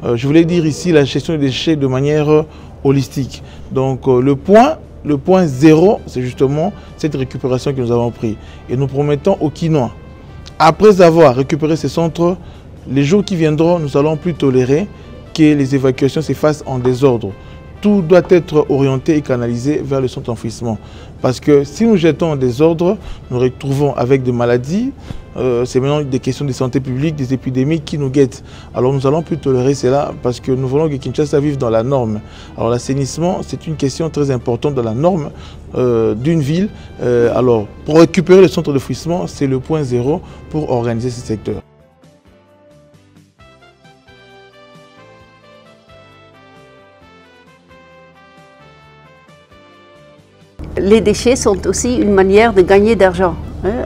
je voulais dire ici la gestion des déchets de manière holistique. Donc le point zéro, c'est justement cette récupération que nous avons pris. Et nous promettons aux Kinois, après avoir récupéré ces centres, les jours qui viendront, nous allons plus tolérer que les évacuations se fassent en désordre. Tout doit être orienté et canalisé vers le centre d'enfouissement. Parce que si nous jetons en désordre, nous nous retrouvons avec des maladies, c'est maintenant des questions de santé publique, des épidémies qui nous guettent. Alors nous allons plus tolérer cela parce que nous voulons que Kinshasa vive dans la norme. Alors l'assainissement, c'est une question très importante dans la norme d'une ville. Alors pour récupérer le centre d'enfouissement, c'est le point zéro pour organiser ce secteur. Les déchets sont aussi une manière de gagner d'argent.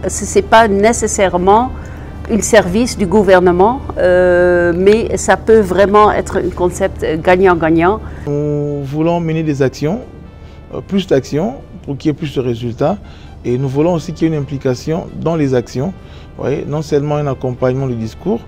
Ce n'est pas nécessairement un service du gouvernement, mais ça peut vraiment être un concept gagnant-gagnant. Nous voulons mener des actions, plus d'actions pour qu'il y ait plus de résultats. Et nous voulons aussi qu'il y ait une implication dans les actions, non seulement un accompagnement du discours.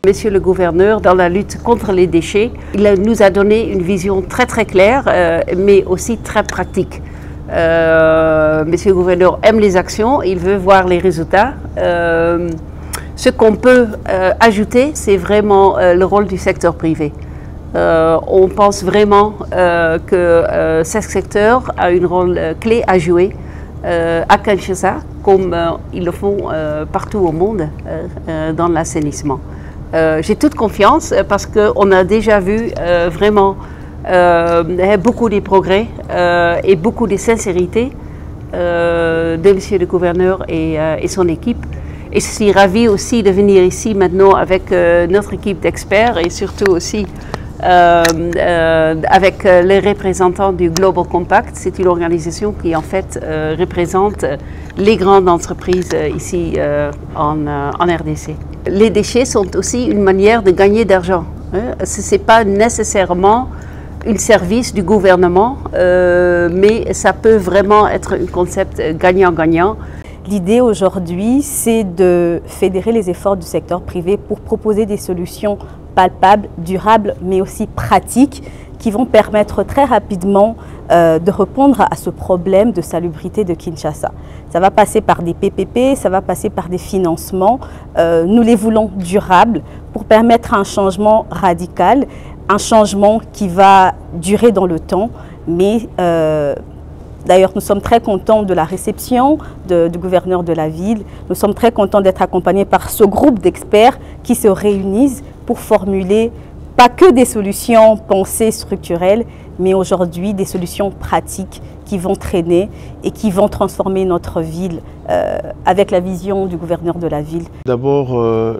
Monsieur le gouverneur, dans la lutte contre les déchets, il nous a donné une vision très claire, mais aussi très pratique. Monsieur le gouverneur aime les actions, il veut voir les résultats. Ce qu'on peut ajouter, c'est vraiment le rôle du secteur privé. On pense vraiment que ce secteur a un rôle clé à jouer à Kinshasa, comme ils le font partout au monde dans l'assainissement. J'ai toute confiance parce qu'on a déjà vu vraiment beaucoup de progrès et beaucoup de sincérité de monsieur le gouverneur et son équipe. Et je suis ravie aussi de venir ici maintenant avec notre équipe d'experts et surtout aussi avec les représentants du Global Compact. C'est une organisation qui en fait représente les grandes entreprises ici en RDC. Les déchets sont aussi une manière de gagner d'argent. Ce n'est pas nécessairement un service du gouvernement, mais ça peut vraiment être un concept gagnant-gagnant. L'idée aujourd'hui, c'est de fédérer les efforts du secteur privé pour proposer des solutions palpables, durables, mais aussi pratiques qui vont permettre très rapidement de répondre à ce problème de salubrité de Kinshasa. Ça va passer par des PPP, ça va passer par des financements. Nous les voulons durables pour permettre un changement radical, un changement qui va durer dans le temps, mais d'ailleurs, nous sommes très contents de la réception du gouverneur de la ville. Nous sommes très contents d'être accompagnés par ce groupe d'experts qui se réunissent pour formuler pas que des solutions pensées structurelles, mais aujourd'hui des solutions pratiques qui vont traîner et qui vont transformer notre ville avec la vision du gouverneur de la ville. D'abord,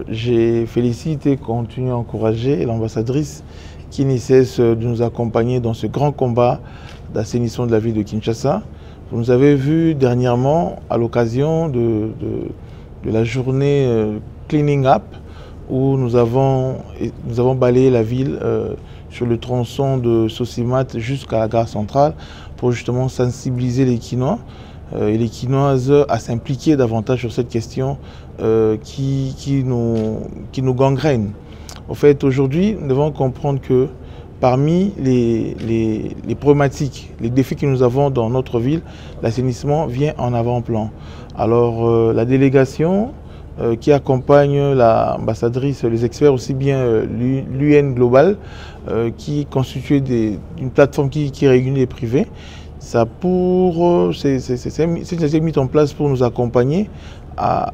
j'ai félicité et continue à encourager l'ambassadrice qui ne cesse de nous accompagner dans ce grand combat d'assainissement de la ville de Kinshasa. Vous nous avez vu dernièrement à l'occasion de la journée Cleaning Up où nous avons balayé la ville sur le tronçon de Sosimat jusqu'à la gare centrale pour justement sensibiliser les Quinois et les Quinoises à s'impliquer davantage sur cette question qui nous gangrène. En fait, aujourd'hui, nous devons comprendre que parmi les problématiques, les défis que nous avons dans notre ville, l'assainissement vient en avant-plan. Alors, la délégation qui accompagne l'ambassadrice, les experts, aussi bien l'UN Global, qui est constituée d'une plateforme qui réunit les privés, c'est mis en place pour nous accompagner à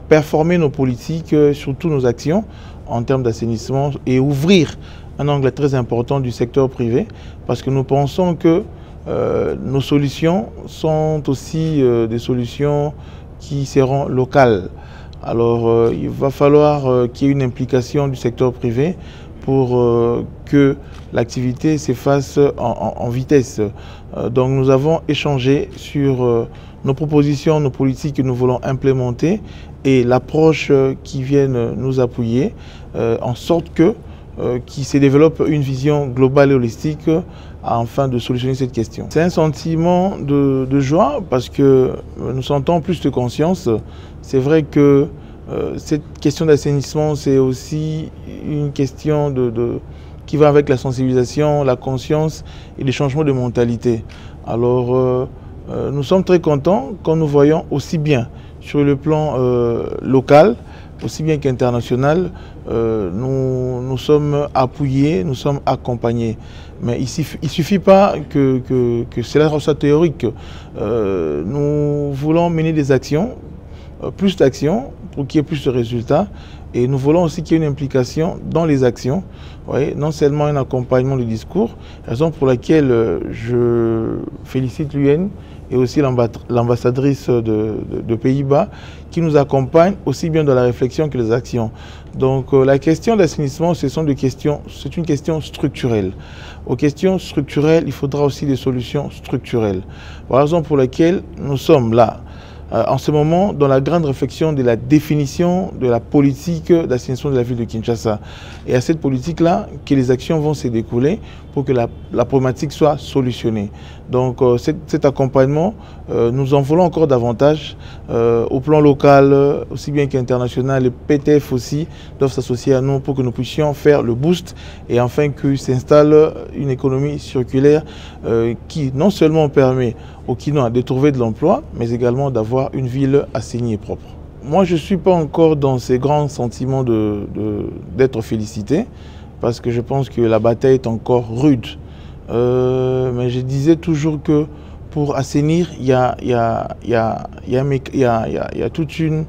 performer nos politiques, surtout nos actions en termes d'assainissement et ouvrir un angle très important du secteur privé parce que nous pensons que nos solutions sont aussi des solutions qui seront locales. Alors il va falloir qu'il y ait une implication du secteur privé pour que l'activité s'efface en vitesse. Donc nous avons échangé sur nos propositions, nos politiques que nous voulons implémenter et l'approche qui viennent nous appuyer en sorte que qui se développe une vision globale et holistique afin de solutionner cette question. C'est un sentiment de joie parce que nous sentons plus de conscience. C'est vrai que cette question d'assainissement, c'est aussi une question qui va avec la sensibilisation, la conscience et les changements de mentalité. Alors, nous sommes très contents quand nous voyons aussi bien sur le plan local, aussi bien qu'international, nous sommes appuyés, nous sommes accompagnés. Mais il ne suffit pas que cela soit théorique. Nous voulons mener des actions, plus d'actions pour qu'il y ait plus de résultats. Et nous voulons aussi qu'il y ait une implication dans les actions, voyez, non seulement un accompagnement du discours, raison pour laquelle je félicite l'UN et aussi l'ambassadrice de Pays-Bas qui nous accompagne aussi bien dans la réflexion que les actions. Donc la question de l'assainissement, c'est une question structurelle. Aux questions structurelles, il faudra aussi des solutions structurelles. Raison pour laquelle nous sommes là. En ce moment, dans la grande réflexion de la définition de la politique d'assainissement de la ville de Kinshasa. Et à cette politique-là, que les actions vont se découler pour que la problématique soit solutionnée. Donc cet accompagnement, nous en voulons encore davantage au plan local, aussi bien qu'international. Les PTF aussi doivent s'associer à nous pour que nous puissions faire le boost et enfin que s'installe une économie circulaire qui non seulement permet aux Quinois de trouver de l'emploi, mais également d'avoir une ville assainie et propre. Moi, je ne suis pas encore dans ces grands sentiments d'être félicité, parce que je pense que la bataille est encore rude. Mais je disais toujours que pour assainir, il y a toute une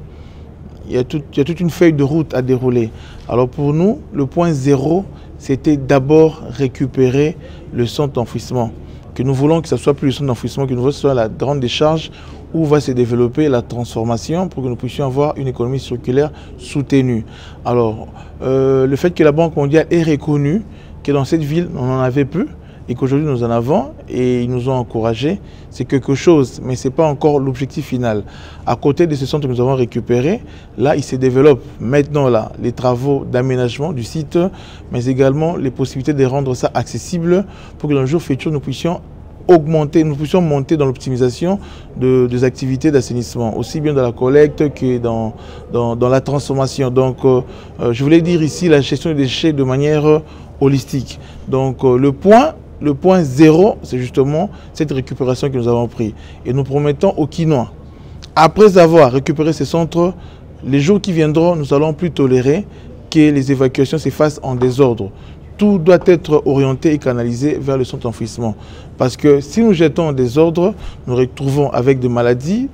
feuille de route à dérouler. Alors pour nous, le point zéro, c'était d'abord récupérer le centre d'enfouissement. Que nous voulons que ce soit plus le centre d'enfouissement, que nous voulons que ce soit la grande décharge où va se développer la transformation pour que nous puissions avoir une économie circulaire soutenue. Alors, le fait que la Banque mondiale ait reconnu que dans cette ville, on en avait peu et qu'aujourd'hui nous en avons et ils nous ont encouragés, c'est quelque chose, mais ce n'est pas encore l'objectif final. À côté de ce centre que nous avons récupéré, là, il se développe maintenant là, les travaux d'aménagement du site, mais également les possibilités de rendre ça accessible pour que dans le jour futur, nous puissions monter dans l'optimisation des activités d'assainissement, aussi bien dans la collecte que dans la transformation. Donc, je voulais dire ici la gestion des déchets de manière holistique. Donc, le point zéro, c'est justement cette récupération que nous avons pris. Et nous promettons aux Quinois, après avoir récupéré ces centres, les jours qui viendront, nous allons plus tolérer que les évacuations se fassent en désordre. Tout doit être orienté et canalisé vers le centre d'enfouissement. Parce que si nous jetons en désordre, nous retrouvons avec des maladies,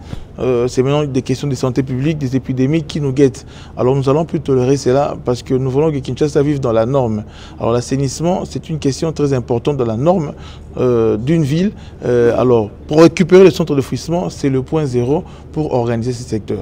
c'est maintenant des questions de santé publique, des épidémies qui nous guettent. Alors nous allons plus tolérer cela parce que nous voulons que Kinshasa vive dans la norme. Alors l'assainissement, c'est une question très importante dans la norme d'une ville. Alors pour récupérer le centre d'enfouissement, c'est le point zéro pour organiser ce secteur.